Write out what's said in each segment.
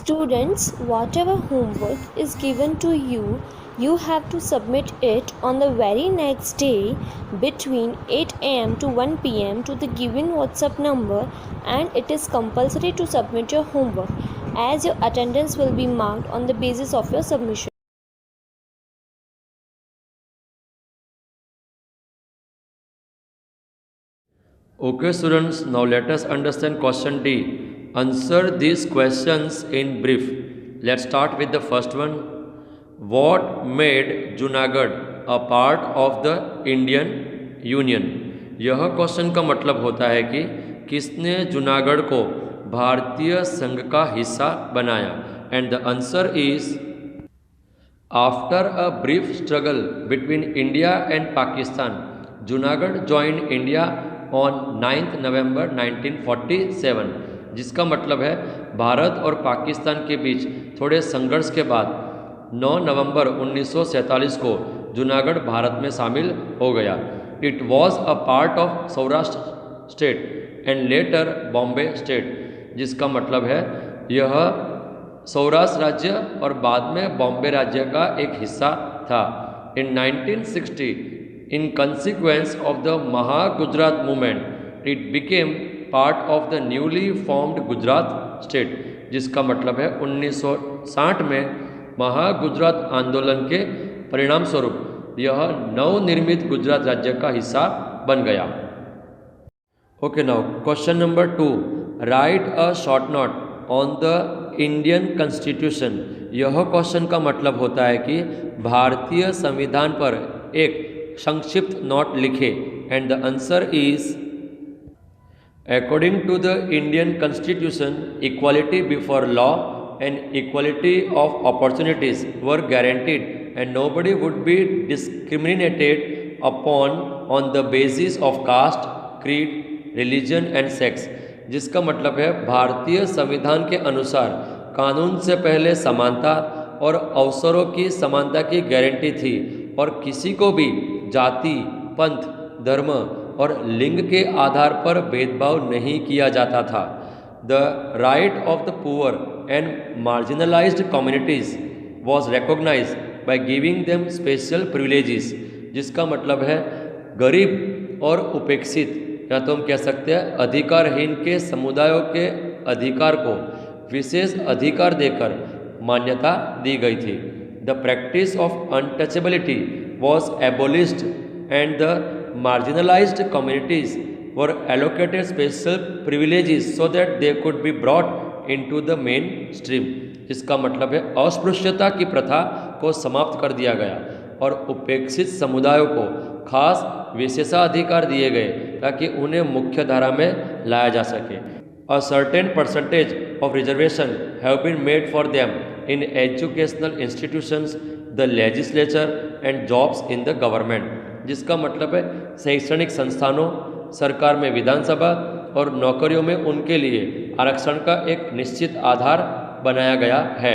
Students, whatever homework is given to you, you have to submit it on the very next day between 8 am to 1 pm to the given WhatsApp number, and it is compulsory to submit your homework as your attendance will be marked on the basis of your submission. Okay students, now let us understand question D. Answer these questions in brief. Let's start with the first one. What made Junagadh a part of the Indian Union? यह question का मतलब होता है कि किसने जूनागढ़ को भारतीय संघ का हिस्सा बनाया? And the answer is after a brief struggle between India and Pakistan, Junagadh joined India on 9 नवंबर 1947, जिसका मतलब है भारत और पाकिस्तान के बीच थोड़े संघर्ष के बाद 9 नवंबर 1947 को जूनागढ़ भारत में शामिल हो गया। It was a part of Saurashtra state and later Bombay state, जिसका मतलब है यह सौराष्ट्र राज्य और बाद में बॉम्बे राज्य का एक हिस्सा था। In 1960, in consequence of the Mahagujarat movement, it became part of the newly formed Gujarat state, जिसका मतलब है 1960 में महागुजरात आंदोलन के परिणाम स्वरूप यह नवनिर्मित गुजरात राज्य का हिस्सा बन गया। Okay, now question number 2, right a short note on the Indian constitution. यह क्वेश्चन का मतलब होता है कि भारतीय संविधान पर एक संक्षिप्त नोट लिखे। And the answer is according to the Indian constitution, equality before law and equality of opportunities were guaranteed and nobody would be discriminated upon on the basis of caste, creed, religion and sex, जिसका मतलब है भारतीय संविधान के अनुसार कानून से पहले समानता और अवसरों की समानता की गारंटी थी और किसी को भी जाति, पंथ, धर्म और लिंग के आधार पर भेदभाव नहीं किया जाता था। The right of the poor and marginalised communities was recognised by giving them special privileges, जिसका मतलब है गरीब और उपेक्षित, या तो हम कह सकते हैं अधिकारहीन के समुदायों के अधिकार को विशेष अधिकार देकर मान्यता दी गई थी। The practice of untouchability was एबोलिश्ड and the marginalised communities were allocated special privileges so that they could be brought into the main stream, जिसका मतलब है अस्पृश्यता की प्रथा को समाप्त कर दिया गया और उपेक्षित समुदायों को खास विशेषाधिकार दिए गए ताकि उन्हें मुख्य धारा में लाया जा सके। A certain percentage of reservation have been made for them in educational institutions, the legislature and jobs in the government, जिसका मतलब है शैक्षणिक संस्थानों, सरकार में विधानसभा और नौकरियों में उनके लिए आरक्षण का एक निश्चित आधार बनाया गया है।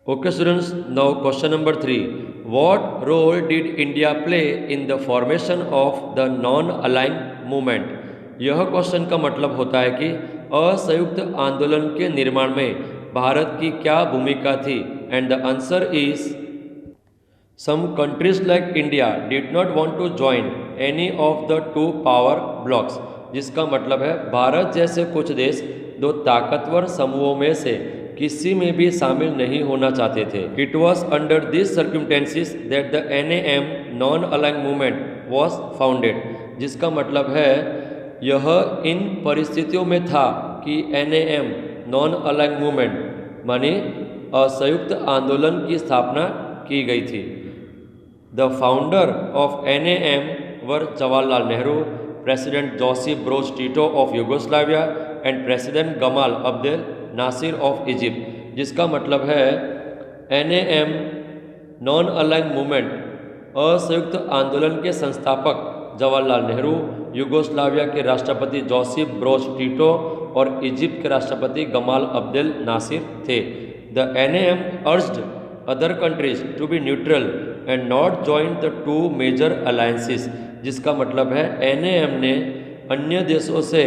Okay students, now question number 3. What role did India play in the formation of the non-aligned movement? यह क्वेश्चन का मतलब होता है कि असंयुक्त आंदोलन के निर्माण में भारत की क्या भूमिका थी? And the answer is some countries like India did not want to join any of the two power blocks, जिसका मतलब है भारत जैसे कुछ देश दो ताकतवर समूहों में से किसी में भी शामिल नहीं होना चाहते थे। It was under this circumstances that the NAM non अलाइंग movement was founded, जिसका मतलब है यह इन परिस्थितियों में था कि NAM नॉन अलाइंग मूवमेंट माने असंयुक्त आंदोलन की स्थापना की गई थी। The founder of NAM were Jawaharlal Nehru, president Joseph Broz Tito of Yugoslavia and president Gamal Abdel Nasser of Egypt, जिसका मतलब है NAM नॉन अलाइंग मूवमेंट असंयुक्त आंदोलन के संस्थापक जवाहरलाल नेहरू, यूगोस्लाविया के राष्ट्रपति जोसेफ ब्रोज टिटो और इजिप्ट के राष्ट्रपति गमाल अब्देल नासिर थे। The NAM urged other countries to be neutral and not join the two major alliances, जिसका मतलब है NAM ने अन्य देशों से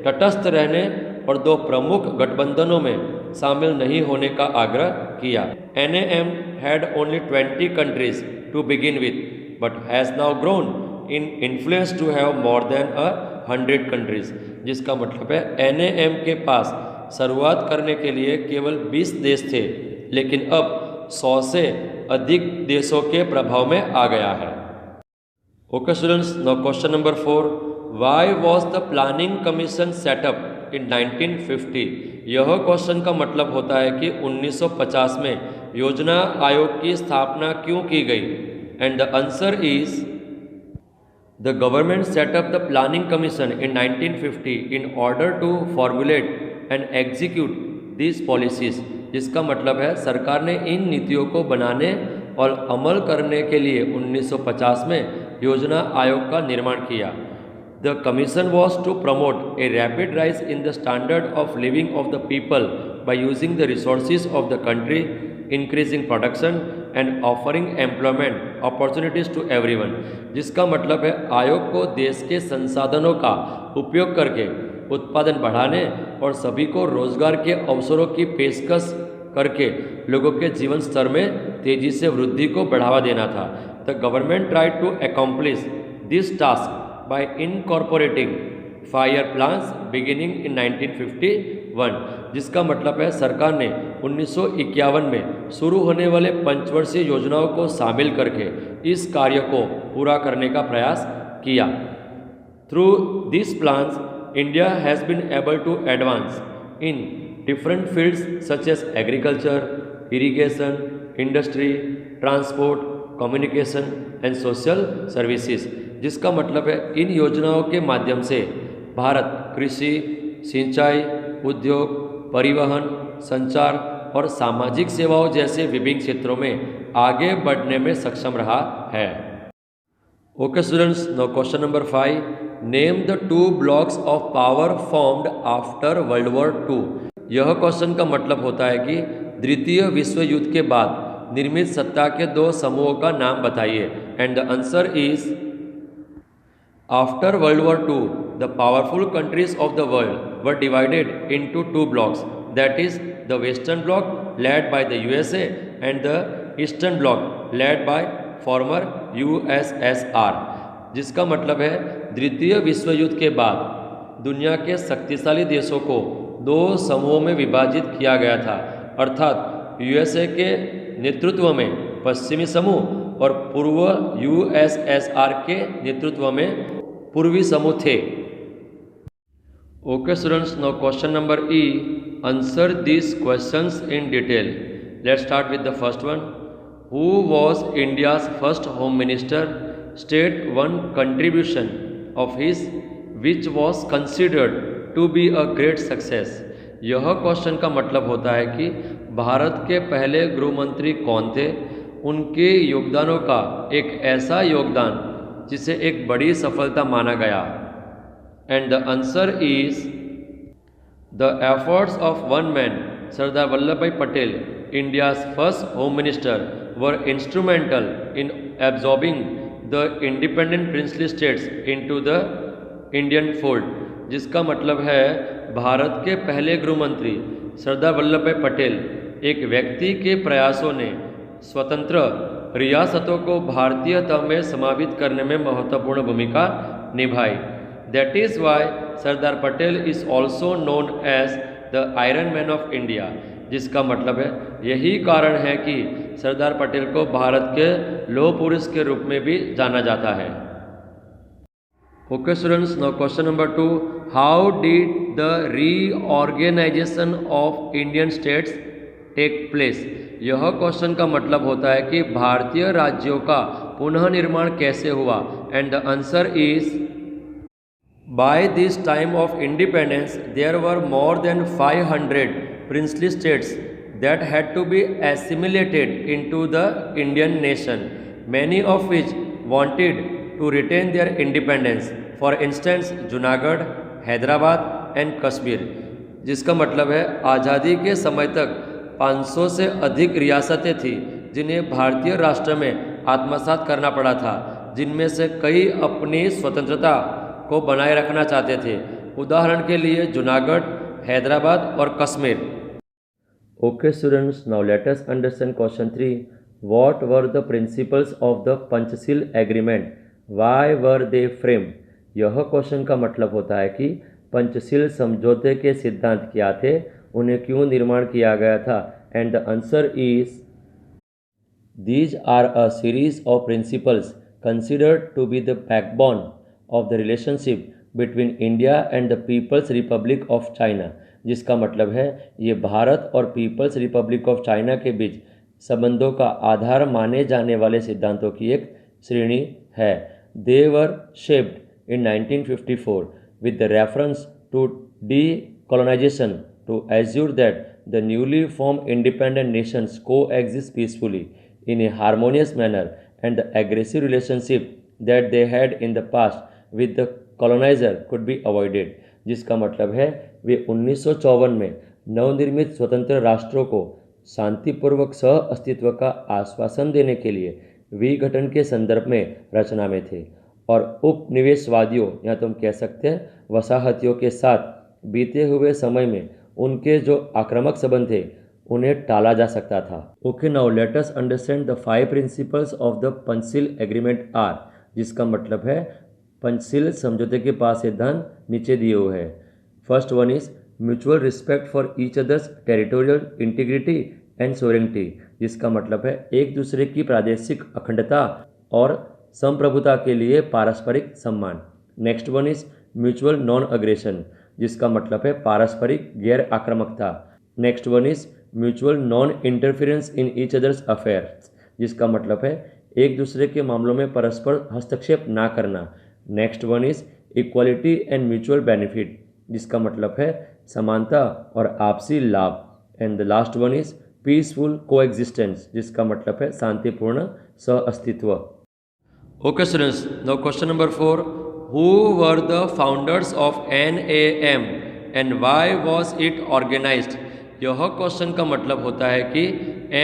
तटस्थ रहने और दो प्रमुख गठबंधनों में शामिल नहीं होने का आग्रह किया। NAM had only 20 countries to begin with, but has now grown in influence to have more than 100 countries। जिसका मतलब है NAM के पास शुरुआत करने के लिए केवल 20 देश थे, लेकिन अब 100 से अधिक देशों के प्रभाव में आ गया है। Okay students, now question number 4, why was the planning commission set up in 1950? यह क्वेश्चन का मतलब होता है कि 1950 में योजना आयोग की स्थापना क्यों की गई? And the answer is The government set up the planning commission in 1950 in order to formulate and execute these policies। जिसका मतलब है सरकार ने इन नीतियों को बनाने और अमल करने के लिए 1950 में योजना आयोग का निर्माण किया। The commission was to promote a rapid rise in the standard of living of the people by using the resources of the country, increasing production and offering employment opportunities to everyone। जिसका मतलब है आयोग को देश के संसाधनों का उपयोग करके उत्पादन बढ़ाने और सभी को रोजगार के अवसरों की पेशकश करके लोगों के जीवन स्तर में तेजी से वृद्धि को बढ़ावा देना था। The government tried to accomplish this task by incorporating 5 year plans beginning in 1951। जिसका मतलब है सरकार ने 1951 में शुरू होने वाले पंचवर्षीय योजनाओं को शामिल करके इस कार्य को पूरा करने का प्रयास किया। Through this plans India has been able to advance in different fields such as agriculture, irrigation, industry, transport, communication and social services. जिसका मतलब है इन योजनाओं के माध्यम से भारत कृषि, सिंचाई, उद्योग, परिवहन, संचार और सामाजिक सेवाओं जैसे विभिन्न क्षेत्रों में आगे बढ़ने में सक्षम रहा है। Okay students, now question number 5, name the 2 blocks of power formed after world war 2। यह क्वेश्चन का मतलब होता है कि द्वितीय विश्व युद्ध के बाद निर्मित सत्ता के 2 समूहों का नाम बताइए। And the answer is After World War II, the powerful countries of the world were divided into 2 blocks, that is, the Western Bloc led by the USA and the Eastern Bloc led by former USSR। जिसका मतलब है द्वितीय विश्व युद्ध के बाद दुनिया के शक्तिशाली देशों को 2 समूहों में विभाजित किया गया था, अर्थात USA के नेतृत्व में पश्चिमी समूह और पूर्व USSR के नेतृत्व में पूर्वी समूह थे। Okay students, now question number E, answer this questions in detail. Let's start with the first one. Who was India's first home minister? State one contribution of his which was considered to be a great success. यह question का मतलब होता है कि भारत के पहले गृह मंत्री कौन थे, उनके योगदानों का एक ऐसा योगदान जिसे एक बड़ी सफलता माना गया। And the answer is the efforts of one man, Sardar Vallabh Bhai Patel, India's first home minister, were instrumental in absorbing the independent princely states into the Indian fold. जिसका मतलब है भारत के पहले गृह मंत्री सरदार वल्लभ भाई पटेल एक व्यक्ति के प्रयासों ने स्वतंत्र रियासतों को भारतीयता में समावित करने में महत्वपूर्ण भूमिका निभाई। That is why Sardar Patel is also known as the iron man of India. जिसका मतलब है यही कारण है कि सरदार पटेल को भारत के लौह पुरुष के रूप में भी जाना जाता है। Okay students, now question number 2, how did the reorganisation of Indian states take place? यह क्वेश्चन का मतलब होता है कि भारतीय राज्यों का पुनः निर्माण कैसे हुआ। And the answer is by this time of independence there were more than 500 princely states that had to be assimilated into the Indian nation, many of which wanted to retain their independence, for instance Junagadh, Hyderabad and Kashmir। जिसका मतलब है आज़ादी के समय तक 500 से अधिक रियासतें थी जिन्हें भारतीय राष्ट्र में आत्मसात करना पड़ा था, जिनमें से कई अपनी स्वतंत्रता को बनाए रखना चाहते थे। उदाहरण के लिए जूनागढ़, हैदराबाद और Kashmir. Okay, students, now let us understand question 3. What were the principles of the Panchsheel agreement? Why were they framed? यह क्वेश्चन का मतलब होता है कि पंचशील समझौते के सिद्धांत क्या थे, उन्हें क्यों निर्माण किया गया था, and the answer is these are a series of principles considered to be the backbone of the relationship between India and the People's Republic of China, जिसका मतलब है ये भारत और पीपल्स रिपब्लिक ऑफ चाइना के बीच संबंधों का आधार माने जाने वाले सिद्धांतों की एक श्रेणी है. They were shaped in 1954 with the reference to decolonization to assure that the newly formed independent nations coexist peacefully in a harmonious manner, and the aggressive relationship that they had in the past with the colonizer could be avoided. जिसका मतलब है वे 1954 में नवनिर्मित स्वतंत्र राष्ट्रों को शांतिपूर्वक सह अस्तित्व का आश्वासन देने के लिए विघटन के संदर्भ में रचना में थे, और उपनिवेशवादियों या तुम कह सकते हैं वसाहतियों के साथ बीते हुए समय में उनके जो आक्रामक संबंध थे उन्हें टाला जा सकता था. Okay, now let us understand the 5 principles of the Panchsheel agreement are, जिसका मतलब है पंचशील समझौते के 5 सिद्धांत नीचे दिए हुए हैं. First one is mutual respect for each others territorial integrity and sovereignty, जिसका मतलब है एक दूसरे की प्रादेशिक अखंडता और संप्रभुता के लिए पारस्परिक सम्मान. Next one is mutual non aggression, जिसका मतलब है पारस्परिक गैर आक्रामकता. Next one is mutual non interference in each others affairs, जिसका मतलब है एक दूसरे के मामलों में परस्पर हस्तक्षेप ना करना. Next one is equality and mutual benefit, जिसका मतलब है समानता और आपसी लाभ. And the last one is peaceful coexistence, जिसका मतलब है शांतिपूर्ण सह अस्तित्व. Okay students, now question number 4. Who were the founders of NAM and why was it organised? यह क्वेश्चन का मतलब होता है कि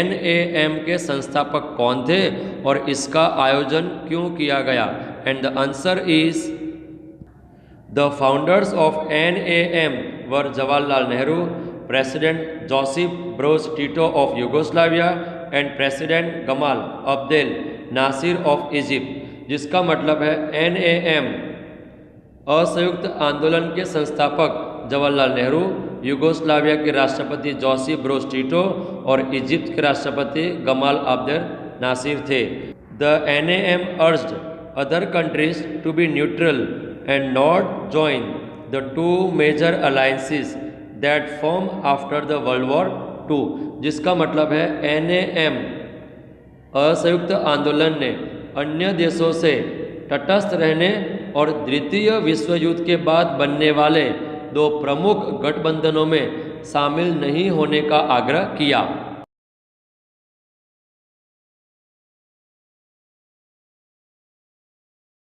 NAM के संस्थापक कौन थे और इसका आयोजन क्यों किया गया. And the answer is the founders of NAM were Jawaharlal Nehru, president Joseph Broz Tito of Yugoslavia and president Gamal Abdel Nasser of Egypt, जिसका मतलब है NAM असंयुक्त आंदोलन के संस्थापक जवाहरलाल नेहरू, यूगोस्लाविया के राष्ट्रपति जोसेफ ब्रोज टिटो और इजिप्ट के राष्ट्रपति गमाल अब्देल नासिर थे. The NAM urged other countries to be neutral and not join the 2 major alliances that formed after the World War II, जिसका मतलब है NAM असंयुक्त आंदोलन ने अन्य देशों से तटस्थ रहने और द्वितीय विश्व युद्ध के बाद बनने वाले 2 प्रमुख गठबंधनों में शामिल नहीं होने का आग्रह किया.